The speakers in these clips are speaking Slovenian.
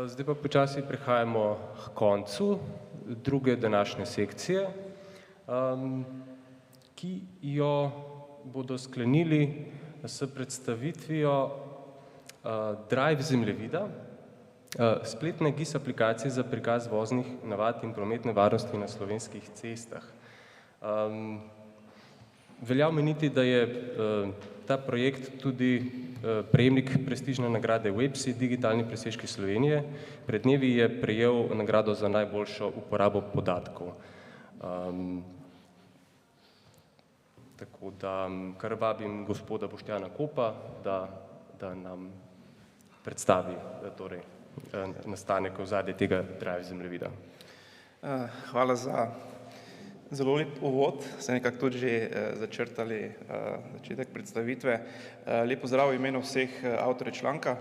Zdaj pa počasi prehajamo k koncu druge današnje sekcije, ki jo bodo sklenili s predstavitvijo Drive zemljevida, spletne GIS aplikacije za prikaz voznih navad in prometne varnosti na slovenskih cestah. Velja omeniti, da je ta projekt tudi prejemnik prestižne nagrade WebSi, digitalni presežki Slovenije. Pred dnevi je prejel nagrado za najboljšo uporabo podatkov. Tako da kar vabim gospoda Boštjana Kopa, da nam predstavi nastanek ozadje tega Drive zemljevida. Hvala za zelo lep uvod, ste nekako tudi že začrtali začetek predstavitve. Lep pozdrav v imenu vseh avtorjev članka.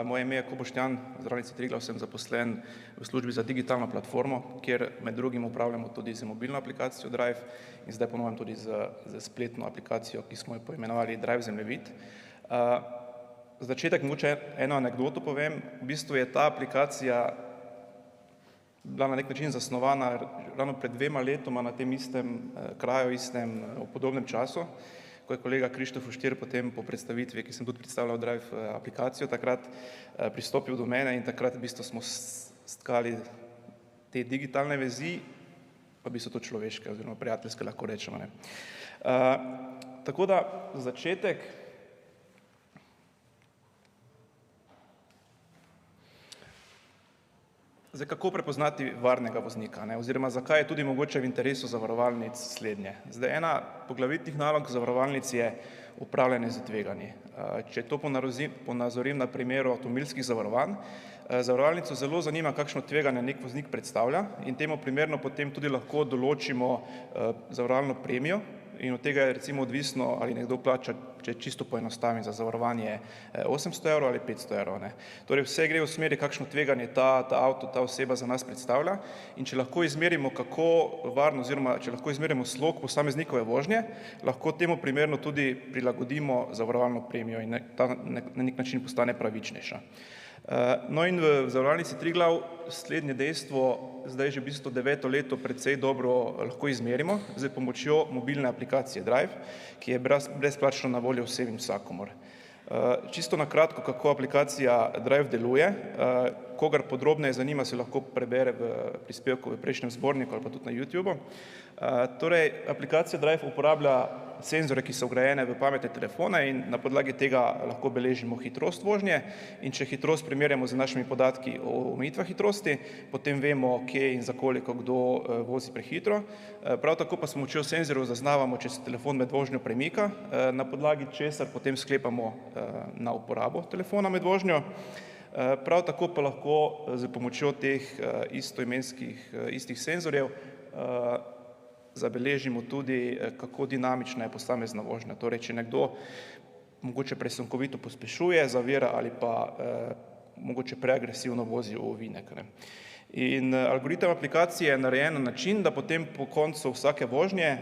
Moje ime je Boštjan, v Zavarovalnici Triglav sem zaposlen v službi za digitalno platformo, kjer med drugim upravljamo tudi z mobilno aplikacijo Drive in zdaj po novem tudi z spletno aplikacijo, ki smo jo poimenovali Drive zemljevid. Za začetek mogoče eno anekdoto povem. V bistvu je ta aplikacija bila na nek način zasnovana ravno pred 2 letoma na tem istem kraju, v podobnem času, ko je kolega Krištof Štir potem po predstavitvi, ki sem tudi predstavljal Drive aplikacijo, takrat pristopil do mene in takrat v bistvu smo stkali te digitalne vezi, pa v bistvu to človeške oziroma prijateljske, lahko rečemo. Tako da za začetek zdaj, kako prepoznati varnega voznika, oziroma zakaj je tudi mogoče v interesu zavarovalnic slednje. Zdaj, ena poglavitnih nalog zavarovalnic je upravljanje z tveganji. Če to ponazorim na primeru avtomobilskih zavarovanj, zavarovalnico zelo zanima, kakšno tveganje nek voznik predstavlja in temu primerno potem tudi lahko določimo zavarovalno premijo in od tega je recimo odvisno, ali nekdo plača, če čisto poenostavim, za zavarovanje 800 € ali 500 €. Torej vse gre v smeri, kakšno tveganje ta avto, ta oseba za nas predstavlja in če lahko izmerimo, kako varno oziroma če lahko izmerimo slog posameznikove vožnje, lahko temu primerno tudi prilagodimo zavarovalno premijo in ta na nek način postane pravičnejša. No in v Zavarovalnici Triglav slednje dejstvo zdaj že v bistvu 9. leto precej dobro lahko izmerimo s pomočjo mobilne aplikacije Drive, ki je brezplačno na voljo vsem in vsakomur. Čisto na kratko, kako aplikacija Drive deluje. Kogar podrobneje zanima, se lahko prebere v prispevku v prejšnjem zborniku ali pa tudi na YouTubu. Torej, aplikacija Drive uporablja senzore, ki so vgrajene v pametne telefone in na podlagi tega lahko beležimo hitrost vožnje in če hitrost primerjamo z našimi podatki o omejitvah hitrosti, potem vemo, kje in za koliko kdo vozi prehitro. Prav tako pa s pomočjo senzorjev zaznavamo, če se telefon med vožnjo premika, na podlagi česar potem sklepamo na uporabo telefona med vožnjo. Prav tako pa lahko s pomočjo teh istih senzorjev zabeležimo tudi, kako dinamična je posamezna vožnja. Torej, če nekdo mogoče presunkovito pospešuje, zavira ali pa mogoče preagresivno vozi v ovinek. In algoritem aplikacije je narejen na način, da potem po koncu vsake vožnje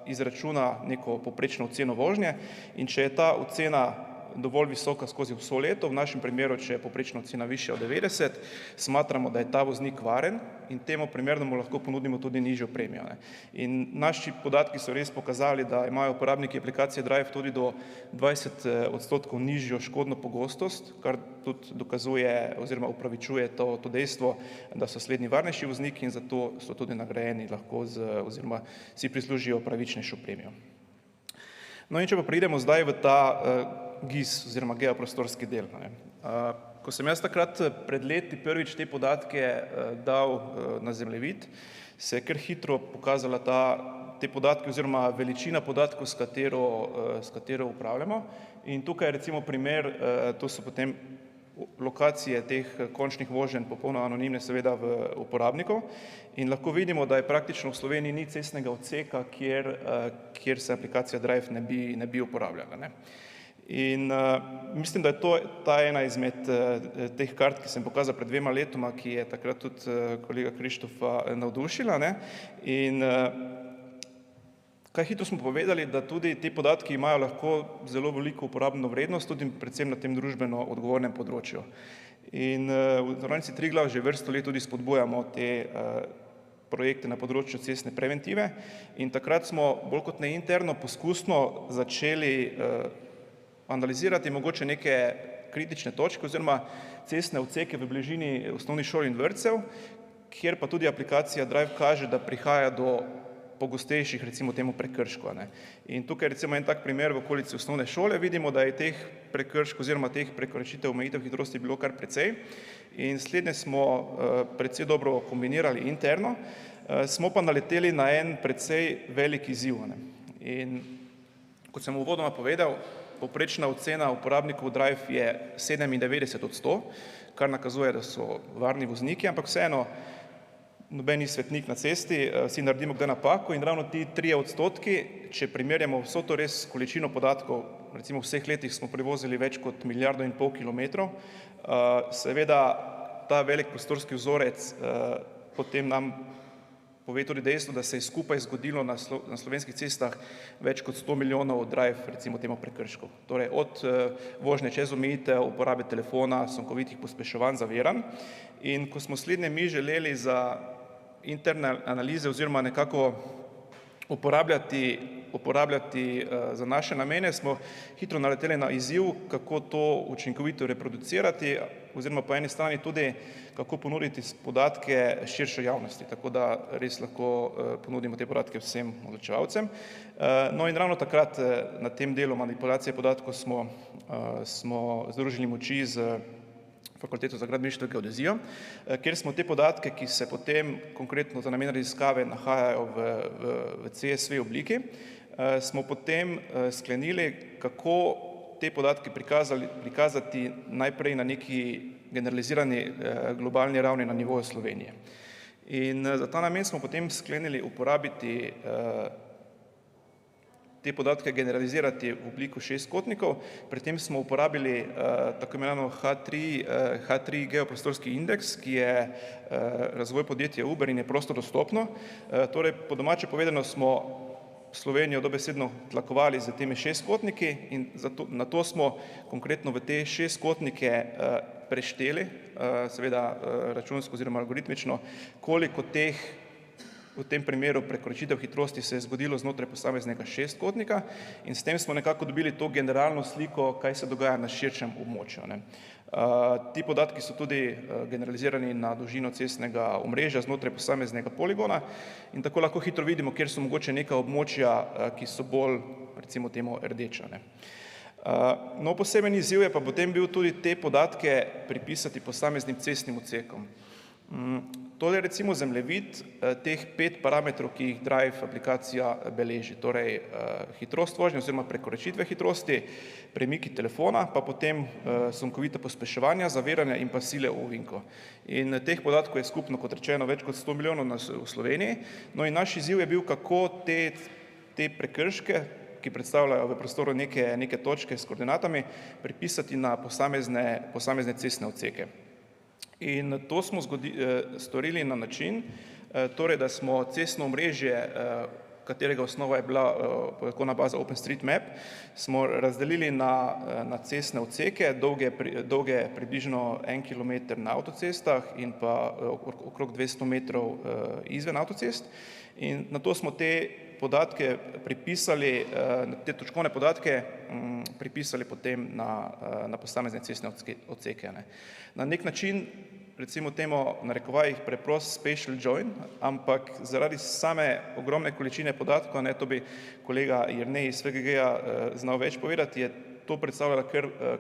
izračuna neko povprečno oceno vožnje in če je ta ocena dovolj visoka skozi vso leto, v našem primeru, če je povprečna ocena višja od 90, smatramo, da je ta voznik varen in temu primerno mu lahko ponudimo tudi nižjo premijo. In naši podatki so res pokazali, da imajo uporabniki aplikacije Drive tudi do 20% nižjo škodno pogostost, kar tudi dokazuje oziroma upravičuje to dejstvo, da so slednji varnejši vozniki in zato so tudi nagrajeni lahko oziroma si prislužijo pravičnejšo premijo. No in če pa pridemo zdaj v ta GIS oziroma geoprostorski del. Ko sem jaz takrat pred leti prvič te podatke dal na zemljevid, se je kar hitro pokazala te podatke oziroma veličina podatkov, s katero upravljamo. In tukaj recimo primer, to so potem lokacije teh končnih voženj popolnoma anonimne seveda v uporabnikov in lahko vidimo, da je praktično v Sloveniji ni cestnega odseka, kjer se aplikacija Drive ne bi uporabljala. In mislim, da je to ta ena izmed teh kart, ki sem pokazal pred 2 letoma, ki je takrat tudi kolega Krištofa navdušila. In Kaj hitro smo povedali, da tudi ti podatki imajo lahko zelo veliko uporabno vrednost, tudi predvsem na tem družbeno odgovornem področju. In v Zavarovalnici Triglav že vrsto let tudi spodbujamo te projekte na področju cestne preventive in takrat smo bolj kot ne interno poskusno začeli analizirati mogoče neke kritične točke oziroma cestne odseke v bližini osnovnih šol in vrtcev, kjer pa tudi aplikacija Drive kaže, da prihaja do pogostejših, recimo temu, prekrškov. In tukaj recimo en tak primer v okolici osnovne šole, vidimo, da je teh prekrškov oziroma teh prekoračitev omejitev hitrosti bilo kar precej in slednje smo precej dobro kombinirali interno, smo pa naleteli na en precej velik izziv. In kot sem uvodoma povedal, povprečna ocena uporabnikov Drive je 97 od 100, kar nakazuje, da so varni vozniki, ampak vseeno noben ni svetnik na cesti, vsi naredimo kdaj napako in ravno ti 3%, če primerjamo vso to res količino podatkov, recimo v vseh letih smo prevozili več kot 1,5 milijarde kilometrov, seveda ta velik prostorski vzorec potem nam pove tudi dejstvo, da se je skupaj zgodilo na slovenskih cestah več kot 100 milijonov Drive, recimo temu, prekrškov. Torej od vožnje čez omejitev, uporabe telefona, sunkovitih pospeševanj, zaviranj. In ko smo slednje mi želeli za interne analize oziroma nekako uporabljati za naše namene, smo hitro naleteli na izziv, kako to učinkovito reproducirati oziroma po eni strani tudi, kako ponuditi podatke širši javnosti, tako da res lahko ponudimo te podatke vsem odločevalcem. No in ravno takrat na tem delu manipulacije podatkov smo združili moči z Fakulteto za gradbeništvo in geodezijo, kjer smo te podatke, ki se potem konkretno za namen raziskave nahajajo v CSV obliki, smo potem sklenili, kako te podatke prikazati najprej na neki generalizirani globalni ravni na nivoju Slovenije. In za ta namen smo potem sklenili uporabiti te podatke generalizirati v obliku šestkotnikov, pri tem smo uporabili tako imenovano H3 geoprostorski indeks, ki je razvoj podjetja Uber in je prosto dostopno. Torej, po domače povedano smo Slovenijo dobesedno tlakovali z temi šestkotniki in na to smo konkretno v te šestkotnike prešteli, seveda računsko oziroma algoritmično, koliko teh v tem primeru prekoračitev hitrosti se je zgodilo znotraj posameznega šestkotnika in s tem smo nekako dobili to generalno sliko, kaj se dogaja na širšem območju. Ti podatki so tudi generalizirani na dolžino cestnega omrežja znotraj posameznega poligona in tako lahko hitro vidimo, kjer so mogoče neka območja, ki so bolj, recimo temu, rdeča. No, poseben izziv je pa potem bil tudi te podatke pripisati posameznim cestnim odsekom. To je recimo zemljevid teh 5 parametrov, ki jih Drive aplikacija beleži, torej hitrost vožnje oziroma prekoračitve hitrosti, premiki telefona, pa potem sunkovita pospeševanja, zaviranja in pa sile v ovinku. In teh podatkov je skupno, kot rečeno, več kot 100 milijonov v Sloveniji. No in naš izziv je bil, kako te prekrške, ki predstavljajo v prostoru neke točke s koordinatami, pripisati na posamezne cestne odseke. In to smo storili na način, torej, da smo cestno omrežje, katerega osnova je bila podatkovna baza OpenStreetMap, smo razdelili na cestne odseke, dolge približno 1 kilometer na avtocestah in pa okrog 200 metrov izven avtocest. In na to smo te podatke pripisali, te točkovne podatke pripisali potem na posamezne cestne odseke. Na nek način, recimo temu narekovajih preprost spatial join, ampak zaradi same ogromne količine podatkov, to bi kolega Jernej iz VGG-ja znal več povedati, je to predstavljalo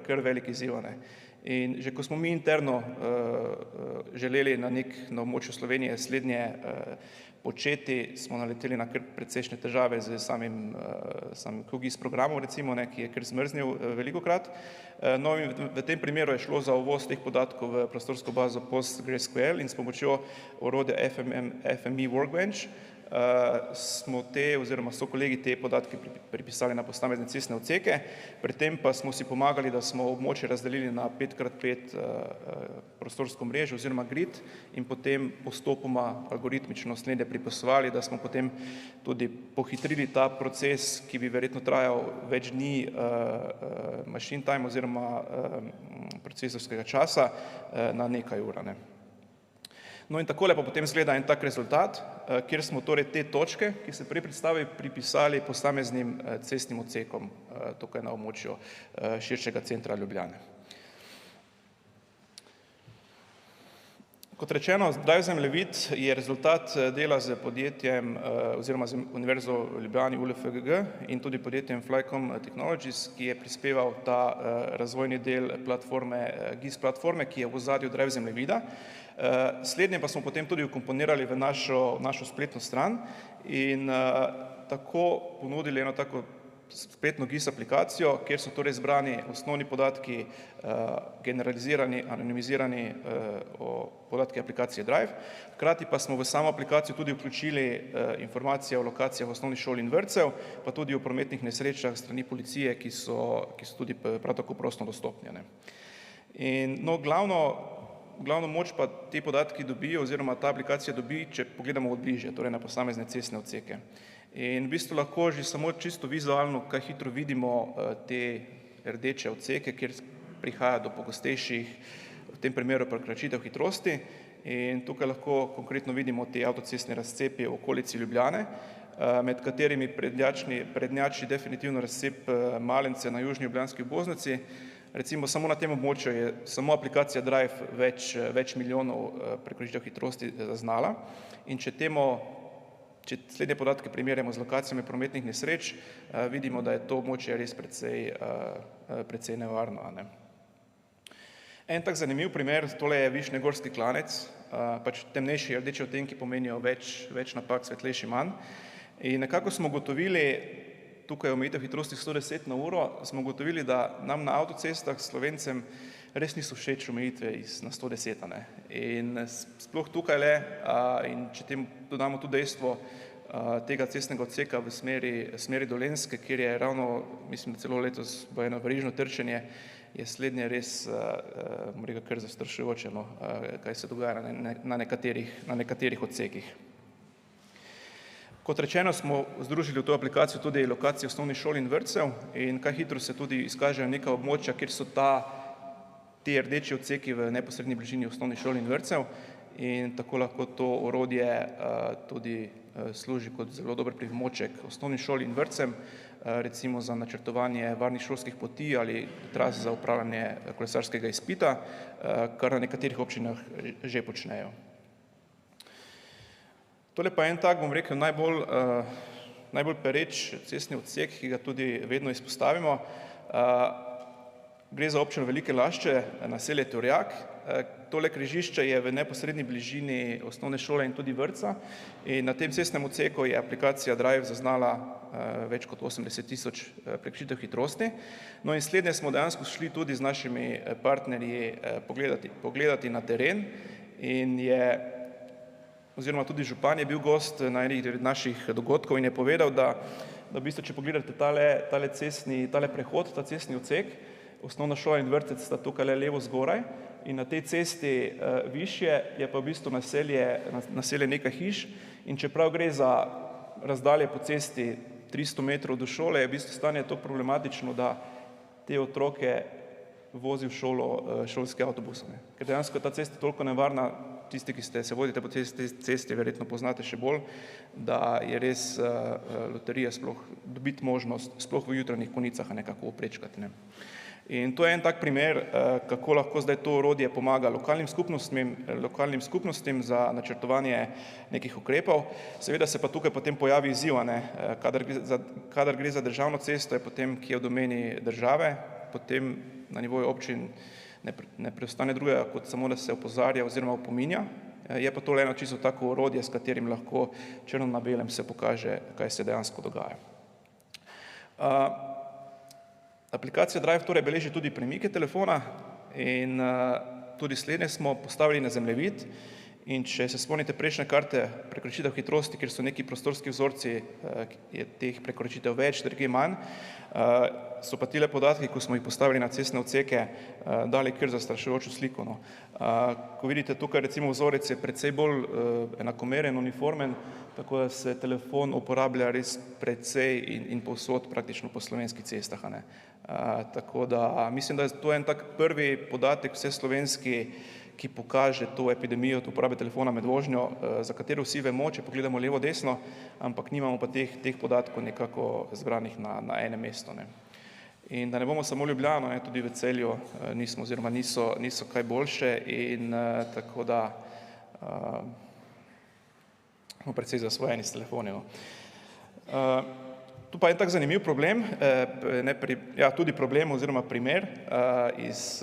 kar velik izziv. In že ko smo mi interno želeli na območju Slovenije slednje početi, smo naleteli na kar precejšnje težave z samim QGIS programom, recimo, ki je kar zmrznil velikokrat. No in v tem primeru je šlo za uvoz teh podatkov v prostorsko bazo PostgreSQL in s pomočjo orodja FME Workbench smo oziroma so kolegi te podatke pripisali na posamezne cestne odseke, pri tem pa smo si pomagali, da smo območje razdelili na 5x5 prostorsko mrežo oziroma grid in potem postopoma algoritmično slednje pripisovali, da smo potem tudi pohitrili ta proces, ki bi verjetno trajal več dni machine time oziroma procesorskega časa na nekaj ur. No in takole pa potem izgleda en tak rezultat, kjer smo torej te točke, ki se prej predstavili, pripisali posameznim cestnim odsekom tukaj na območju širšega centra Ljubljane. Kot rečeno, Drive zemljevid je rezultat dela z podjetjem oziroma z Univerzo v Ljubljani ULFGG in tudi podjetjem Flycom Technologies, ki je prispeval ta razvojni del platforme, GIS platforme, ki je v ozadju Drive zemljevida. Slednje pa smo potem tudi vkomponirali v našo spletno stran in tako ponudili eno tako spletno GIS aplikacijo, kjer so torej zbrani osnovni podatki, generalizirani, anonimizirani podatki aplikacije Drive. Hkrati pa smo v samo aplikacijo tudi vključili informacije o lokacijah osnovnih šol in vrtcev, pa tudi o prometnih nesrečah strani policije, ki so tudi prav tako prosto dostopne. In no, glavno moč pa te podatki dobijo oziroma ta aplikacija dobi, če pogledamo od bližje, torej na posamezne cestne odseke. In v bistvu lahko že samo čisto vizualno kaj hitro vidimo te rdeče odseke, kjer prihaja do pogostejših, v tem primeru prekoračitev hitrosti in tukaj lahko konkretno vidimo te avtocestne razcepi v okolici Ljubljane, med katerimi prednjači definitivno razcep Malence na južni ljubljanski obvoznici. Recimo samo na tem območju je samo aplikacija Drive več milijonov prekoračitev hitrosti zaznala in če slednje podatke primerjamo z lokacijami prometnih nesreč, vidimo, da je to območje res precej nevarno. En tak zanimiv primer, tole je Višnjegorski klanec, pač temnejši rdeči odtenki pomenijo več napak, svetlejši manj. In nekako smo ugotovili, tukaj omejitev hitrosti 110 na uro, smo ugotovili, da nam na avtocestah Slovencem res niso všeč omejitve na 110. In sploh tukaj in če tem dodamo tudi dejstvo tega cestnega odseka v smeri Dolenjske, kjer je ravno, mislim, da celo letos bo eno verižno trčenje, je slednje res, bom rekel, kar zastrašujoče, kaj se dogaja na nekaterih odsekih. Kot rečeno, smo združili v to aplikacijo tudi lokacije osnovnih šol in vrtcev in kaj hitro se tudi izkažejo neka območja, kjer so ti rdeči odseki v neposredni bližini osnovnih šol in vrtcev in tako lahko to orodje tudi služi kot zelo dober pripomoček osnovnim šol in vrtcem, recimo za načrtovanje varnih šolskih poti ali tras za opravljanje kolesarskega izpita, kar na nekaterih občinah že počnejo. Tole pa je en tak, bom rekel, najbolj pereč cestni odsek, ki ga tudi vedno izpostavimo. Gre za občino Velike Lašče, naselje Turjak. Tole križišče je v neposredni bližini osnovne šole in tudi vrtca in na tem cestnem odseku je aplikacija Drive zaznala več kot 80.000 prekršitev hitrosti. No in slednje smo dejansko šli tudi z našimi partnerji pogledati na teren in oziroma tudi župan je bil gost na enih naših dogodkov in je povedal, da v bistvu, če pogledate tale prehod, ta cestni odsek, osnovna šola in vrtec sta tukaj levo zgoraj in na tej cesti višje je pa v bistvu naselje nekaj hiš in čeprav gre za razdalje po cesti 300 metrov do šole, je v bistvu stanje to problematično, da te otroke vozi v šolo šolski avtobus. Ker dejansko ta cesta je toliko nevarna, tisti, ki se vozite po cesti, verjetno poznate še bolj, da je res loterija sploh dobiti možnost, sploh v jutranjih konicah nekako oprečkati. In to je en tak primer, kako lahko zdaj to orodje pomaga lokalnim skupnostim za načrtovanje nekih ukrepov. Seveda se pa tukaj potem pojavi izziv, kadar gre za državno cesto, je potem, ki je v domeni države, potem na nivoju občin ne preostane drugega, kot samo da se opozarja oziroma opominja. Je pa to eno čisto tako orodje, s katerim lahko črno na belem se pokaže, kaj se dejansko dogaja. Aplikacija Drive torej beleži tudi premike telefona in tudi slednje smo postavili na zemljevid In če se spomnite prejšnje karte prekoračitev hitrosti, kjer so neki prostorski vzorci, je teh prekoračitev več, drugje manj, so pa tile podatki, ko smo jih postavili na cestne odseke, dali kar zastrašujočo sliko. No. Ko vidite tukaj recimo vzorec je precej bolj enakomeren, uniformen, tako da se telefon uporablja res precej in povsod praktično po slovenskih cestah. Tako da mislim, da je to en tak prvi podatek vseslovenski, ki pokaže to epidemijo uporabe telefona med vožnjo, za katero vsi vemo, če pogledamo levo, desno, ampak nimamo pa teh podatkov nekako zbranih na enem mestu. In da ne bomo samo Ljubljano, tudi v Celju nismo oziroma niso kaj boljše in tako da smo precej zasvojeni s telefoni. Tu pa je tak zanimiv problem, tudi problem oziroma primer iz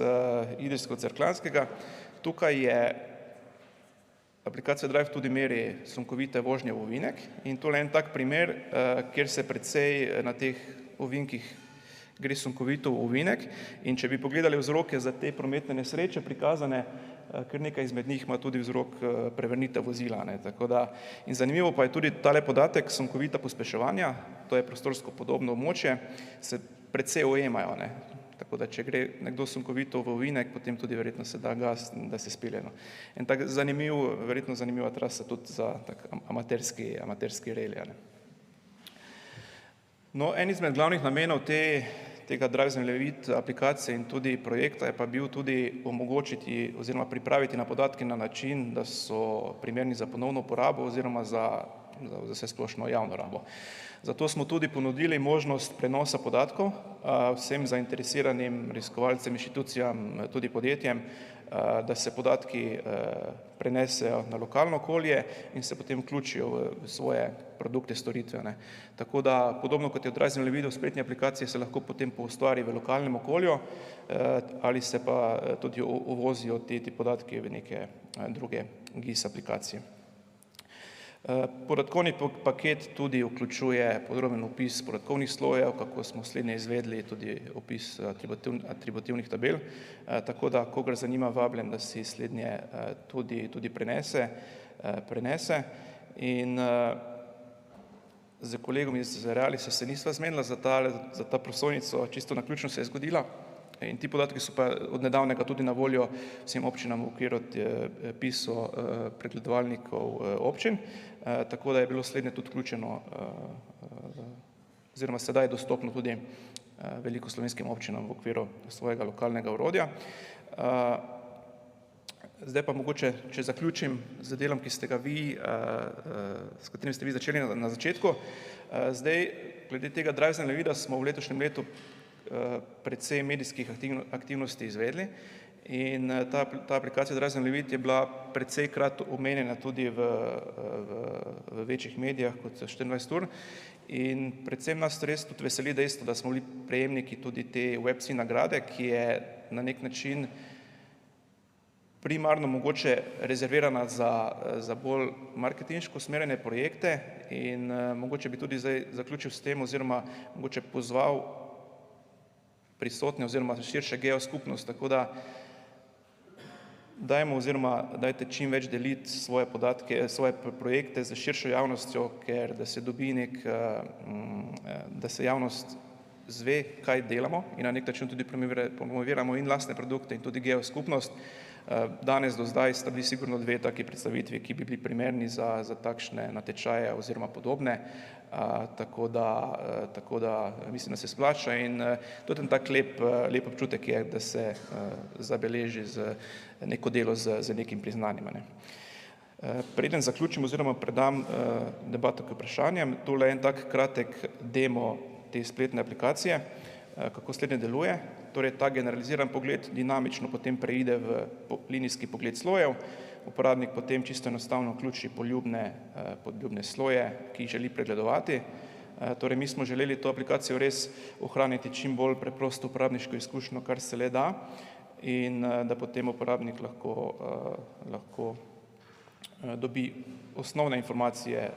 Idrijsko-Cerkljanskega. Tukaj je aplikacija Drive tudi meri sunkovite vožnje v ovinek in to je en tak primer, kjer se precej na teh ovinkih gre sunkovito v ovinek in če bi pogledali vzroke za te prometne nesreče prikazane, kar nekaj izmed njih ima tudi vzrok prevrnitev vozila. In zanimivo pa je tudi tale podatek sunkovita pospeševanja, to je prostorsko podobno območje, se precej ujemajo. Tako da, če gre nekdo sunkovito v ovinek, potem tudi verjetno se da gas, da se spelje. In tak verjetno zanimiva trasa tudi za tak amaterski reli. No, en izmed glavnih namenov tega Drive zemljevid aplikacije in tudi projekta je pa bil tudi omogočiti oziroma pripraviti na podatke na način, da so primerni za ponovno uporabo oziroma za vsesplošno javno rabo. Zato smo tudi ponudili možnost prenosa podatkov vsem zainteresiranim raziskovalcem, inštitucijam, tudi podjetjem, da se podatki prenesejo na lokalno okolje in se potem vključijo v svoje produkte, storitve. Tako da, podobno kot je v Drive zemljevidu, v spletni aplikaciji se lahko potem poustvari v lokalnem okolju ali se pa tudi uvozijo ti podatki v neke druge GIS aplikacije. Podatkovni paket tudi vključuje podroben opis podatkovnih slojev, kako smo slednje izvedli, tudi opis atributivnih tabel, tako da kogar zanima, vabljen, da si slednje tudi prenese. In z kolegom iz Realisa se nisva zmenila za ta prosojnico, čisto naključno se je zgodila. In ti podatki so pa od nedavnega tudi na voljo vsem občinam v okviru pisov pregledovalnikov občin, tako da je bilo slednje tudi vključeno oziroma sedaj je dostopno tudi veliko slovenskim občinam v okviru svojega lokalnega orodja. Zdaj pa mogoče, če zaključim z delom, s katerim ste vi začeli na začetku. Zdaj, glede tega Drive zemljevida smo v letošnjem letu precej medijskih aktivnosti izvedli in ta aplikacija Drive zemljevid je bila prejkrat omenjena tudi v večjih medijah kot 24 ur in predvsem nas res tudi veseli dejstvo, da smo bili prejemniki tudi te WebC nagrade, ki je na nek način primarno mogoče rezervirana za bolj marketinško usmerjene projekte in mogoče bi tudi zdaj zaključil s tem oziroma mogoče pozval prisotne oziroma širše geoskupnost, tako da dajte čim več deliti svoje podatke, svoje projekte z širšo javnostjo, ker da se javnost zve, kaj delamo in na nek način tudi promoviramo in lastne produkte in tudi geoskupnost. Danes do zdaj sta bili sigurno dve taki predstavitvi, ki bi bili primerni za takšne natečaje oziroma podobne, tako da mislim, da se splača in tudi en tak lep občutek je, da se zabeleži z neko delo z nekim priznanjem. Preden zaključim oziroma predam debato k vprašanjem, tole en tak kratek demo te spletne aplikacije, kako slednje deluje. Torej, ta generaliziran pogled dinamično potem preide v linijski pogled slojev. Uporabnik potem čisto enostavno vključi poljubne sloje, ki jih želi pregledovati. Torej, mi smo želeli to aplikacijo res ohraniti čim bolj preprosto uporabniško izkušnjo, kar se le da, in da potem uporabnik lahko dobi osnovne informacije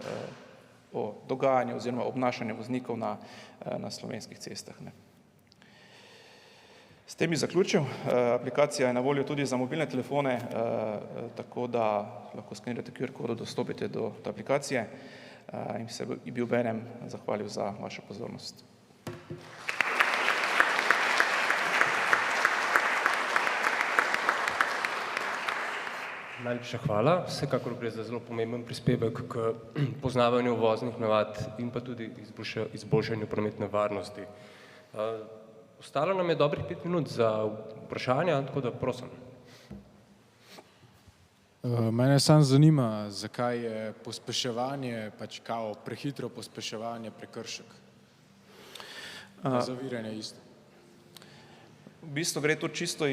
o dogajanju oziroma obnašanju voznikov na slovenskih cestah. S tem bi zaključil. Aplikacija je na voljo tudi za mobilne telefone, tako da lahko skenirate QR-kodo, dostopite do te aplikacije in se bi obenem zahvalil za vašo pozornost. Najlepša hvala. Vsekakor gre za zelo pomemben prispevek k poznavanju voznih navad in pa tudi izboljšanju prometne varnosti. Ostalo nam je dobrih 5 minut za vprašanja, tako da prosim. Mene samo zanima, zakaj je pospeševanje, pač kao prehitro pospeševanje prekršek. Zaviranje isto. V bistvu gre to čisto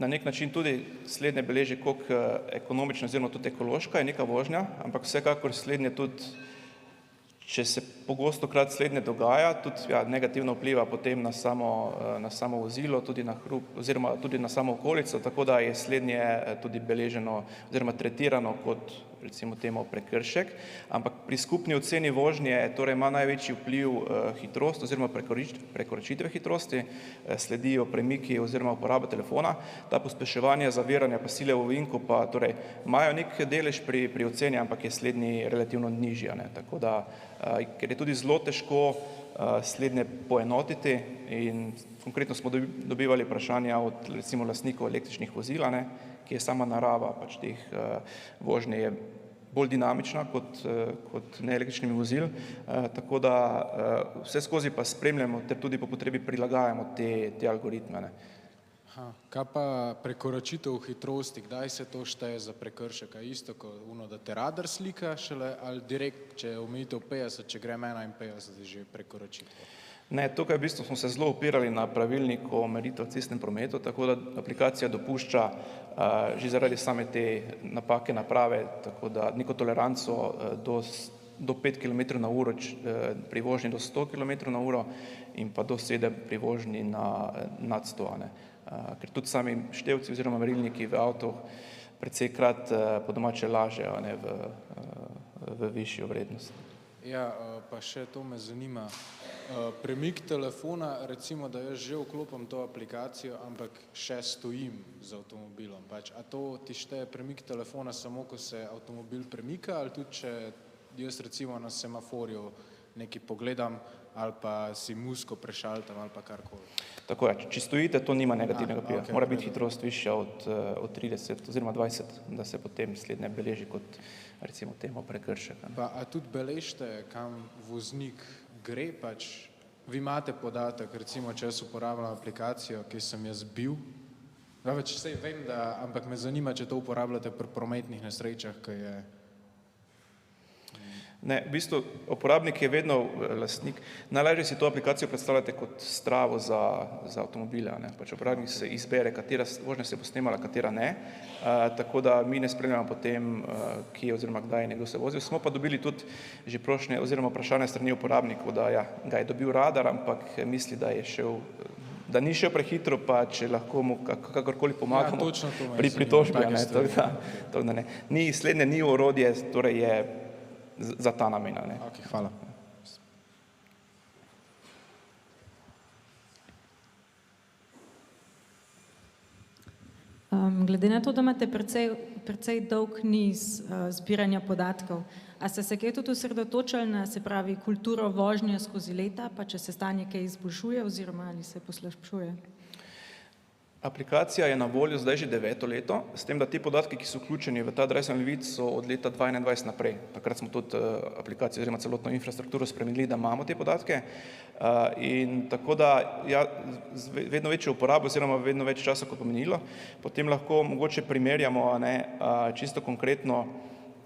na nek način tudi slednje beleži, koliko ekonomično oziroma tudi ekološka je neka vožnja, ampak vsekakor slednje tudi, če se pogostokrat slednje dogaja, tudi negativno vpliva potem na samo vozilo, tudi na hrup oziroma tudi na samo okolico, tako da je slednje tudi beleženo oziroma tretirano kot recimo temu prekršek, ampak pri skupni oceni vožnje torej ima največji vpliv hitrost oziroma prekoračitve hitrosti, sledijo premiki oziroma uporaba telefona, ta pospeševanje, zaviranja pa sile v ovinku pa torej imajo nek delež pri oceni, ampak je slednji relativno nižja, tako da ker je tudi zelo težko slednje poenotiti in konkretno smo dobivali vprašanja od recimo lastnikov električnih vozil, ki je sama narava pač teh vožnje je bolj dinamična kot neelektričnimi vozil, tako da vse skozi pa spremljamo ter tudi po potrebi prilagajamo te algoritme. Kaj pa prekoračitev hitrosti, kdaj se to šteje za prekršek? Isto kot da te radar slika šele ali direkt, če je omejitev 50, če grem 51, je že prekoračitev? Ne, tukaj v bistvu smo se zelo opirali na pravilnik o meritvah v cestnem prometu, tako da aplikacija dopušča že zaradi same te napake naprave, tako da neko toleranco do 5 km na uro pri vožnji do 100 km na uro in pa do 7 pri vožnji nad 100. Ker tudi sami števci oziroma merilniki v avtoh precejkrat po domače lažejo v višjo vrednost. Ja, pa še to me zanima. Premik telefona, recimo, da jaz že vklopim to aplikacijo, ampak še stojim z avtomobilom. A to ti šteje premik telefona samo, ko se avtomobil premika, ali tudi, če jaz recimo na semaforju nekaj pogledam ali pa si muziko prešaltam ali pa karkoli? Tako je, če stojite, to nima negativnega vpliva. Mora biti hitrost višja od 30 oziroma 20, da se potem slednje beleži kot recimo temu prekršek. A tudi beležite, kam voznik gre, pač vi imate podatek, recimo, če jaz uporabljam aplikacijo, ki sem jaz bil, saj vem, ampak me zanima, če to uporabljate pri prometnih nesrečah, ki je... Ne, v bistvu uporabnik je vedno lastnik. Najlažje si to aplikacijo predstavljate kot stravo za avtomobile. Pač uporabnik se izbere, katera vožnja se bo snemala, katera ne, tako da mi ne spremljamo potem, kje oziroma kdaj je nekdo se vozil. Smo pa dobili tudi že prošnje oziroma vprašanje strani uporabnikov, da ga je dobil radar, ampak misli, da je šel, da ni šel prehitro, pa če lahko mu kakorkoli pomagamo pri pritožbi. Slednje ni orodje, torej je za ta namen. Ok, hvala. Glede na to, da imate precej dolg niz zbiranja podatkov, a ste se kaj tudi osredotočili na, se pravi, kulturo vožnje skozi leta, pa če se stanje kaj izboljšuje oziroma ali se poslabšuje? Aplikacija je na voljo zdaj že 9. leto, s tem, da ti podatki, ki so vključeni v ta Drive zemljevid, so od leta 2021 naprej. Takrat smo tudi aplikacijo oziroma celotno infrastrukturo spremenili, da imamo te podatke. In tako da vedno večjo uporabo oziroma vedno več časa, kot bo minilo, potem lahko mogoče primerjamo čisto konkretno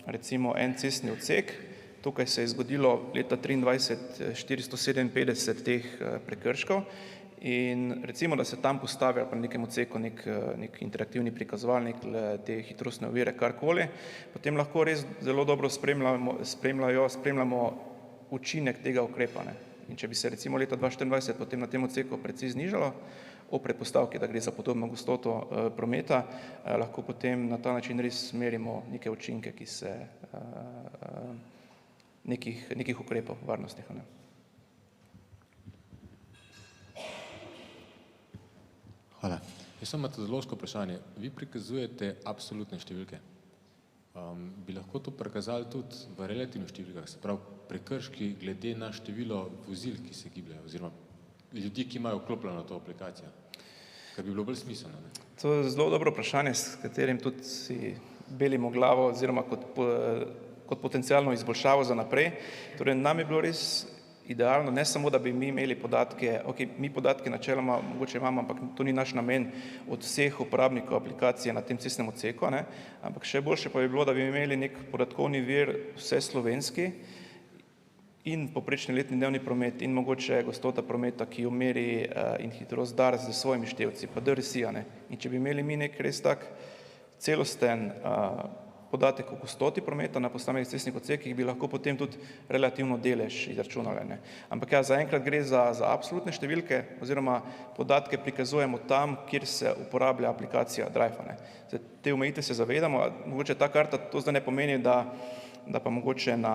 recimo en cestni odsek. Tukaj se je zgodilo leta 2023 457 teh prekrškov. In recimo, da se tam postavi ali pa na nekem odseku nek interaktivni prikazovalnik te hitrostne ovire, karkoli, potem lahko res zelo dobro spremljamo učinek tega ukrepa. In če bi se recimo leta 2024 potem na tem odseku precej znižalo, ob predpostavki, da gre za podobno gostoto prometa, lahko potem na ta način res merimo neke učinke, ki se nekih ukrepov varnostnih. Jaz sem metodološko vprašanje. Vi prikazujete absolutne številke. Bi lahko to prikazali tudi v relativnih številkah, se pravi prekrški glede na število vozil, ki se gibljajo, oziroma ljudi, ki imajo vklopljeno to aplikacijo, kar bi bilo bolj smiselno. Ne? To je zelo dobro vprašanje, s katerim tudi si belimo glavo oziroma kot potencialno izboljšavo za naprej. Torej, nam je bilo res idealno, ne samo, da bi mi imeli podatke, mi podatke načeloma mogoče imamo, ampak to ni naš namen od vseh uporabnikov aplikacije na tem cestnem odseku, ne? Ampak še boljše pa bi bilo, da bi imeli nek podatkovni vir vse slovenski in poprečni letni dnevni promet in mogoče gostota prometa, ki jo meri in hitrost DARS z svojimi števci, pa DRSI-ja, ne? In če bi imeli mi nek res tak celosten podatek o gostoti prometa na posameznih cestnih odsekih, bi lahko potem tudi relativno delež izračunali. Ne? Ampak ja, zaenkrat gre za absolutne številke oziroma podatke prikazujemo tam, kjer se uporablja aplikacija Drive. Ne? Te omejitve se zavedamo, mogoče ta karta to zdaj ne pomeni, da pa mogoče na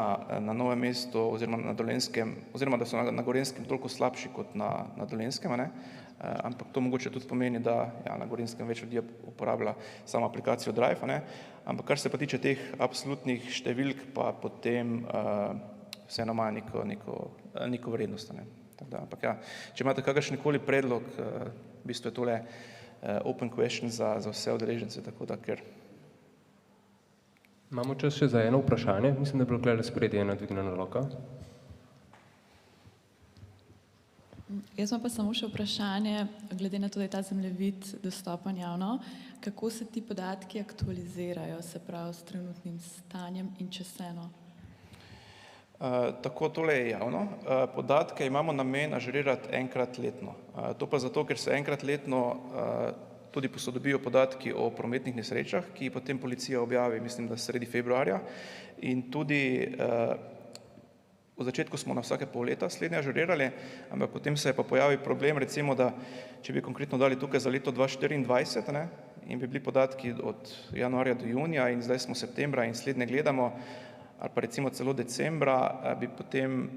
Novem mestu oziroma na Dolenjskem, oziroma da so na Gorenjskem toliko slabši kot na Dolenjskem, ne? Ampak to mogoče tudi pomeni, da ja, na Gorenjskem več ljudi uporablja samo aplikacijo Drive, ne? Ampak kar se pa tiče teh absolutnih številk, pa potem vseeno ima neko vrednost. Ne? Ampak ja, če imate kakršenkoli predlog, v bistvu je tole open question za vse udeležence, tako da ker. Imamo čas še za eno vprašanje. Mislim, da je bilo tukaj sprejeti ena dvignjena roka. Jaz imam pa samo še vprašanje, glede na to, da je ta zemljevid dostopen javno, kako se ti podatki aktualizirajo, se pravi s trenutnim stanjem in časeno? Tako, tole je javno. Podatke imamo namen ažurirati enkrat letno. To pa zato, ker se enkrat letno tudi posodobijo podatki o prometnih nesrečah, ki potem policija objavi, mislim, da sredi februarja. In tudi v začetku smo na vsake pol leta slednje ažurirali, ampak potem se je pa pojavil problem, recimo, da če bi konkretno dali tukaj za leto 2024, ne, in bi bili podatki od januarja do junija in zdaj smo septembra in slednje gledamo, ali pa recimo celo decembra, bi potem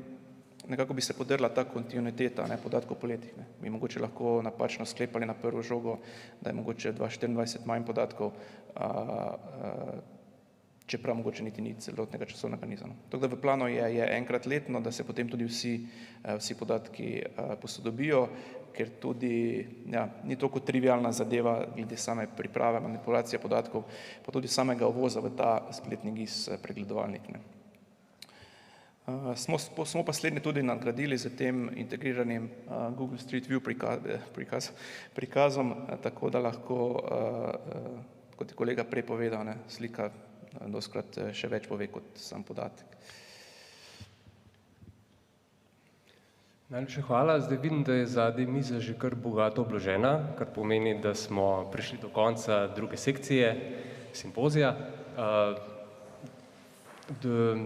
nekako bi se podrla ta kontinuiteta podatkov po letih. Ne. Bi mogoče lahko napačno sklepali na prvo žogo, da je mogoče 2024 manj podatkov, čeprav mogoče niti ni celotnega časovnega niza. Tako da v planu je enkrat letno, da se potem tudi vsi podatki posodobijo, ker tudi ni toliko trivialna zadeva glede same priprave, manipulacije podatkov, pa tudi samega uvoza v ta spletni GIS pregledovalnik. Ne. Smo pa slednje tudi nadgradili z tem integriranim Google Street View prikazom, tako da lahko, kot je kolega prej povedal, slika dostikrat še več pove kot sam podatek. Najlepša hvala. Zdaj vidim, da je zadaj miza že kar bogato obložena, kar pomeni, da smo prišli do konca druge sekcije simpozija.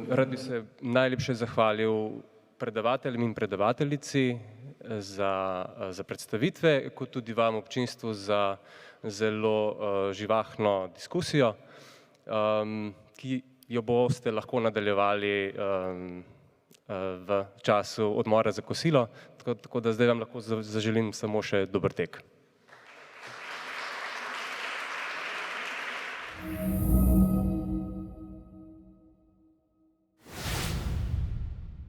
Rad bi se najlepše zahvalil predavateljem in predavateljici za predstavitve, kot tudi vam občinstvu za zelo živahno diskusijo, ki jo boste lahko nadaljevali v času odmora za kosilo, tako da zdaj vam lahko zaželim samo še dober tek.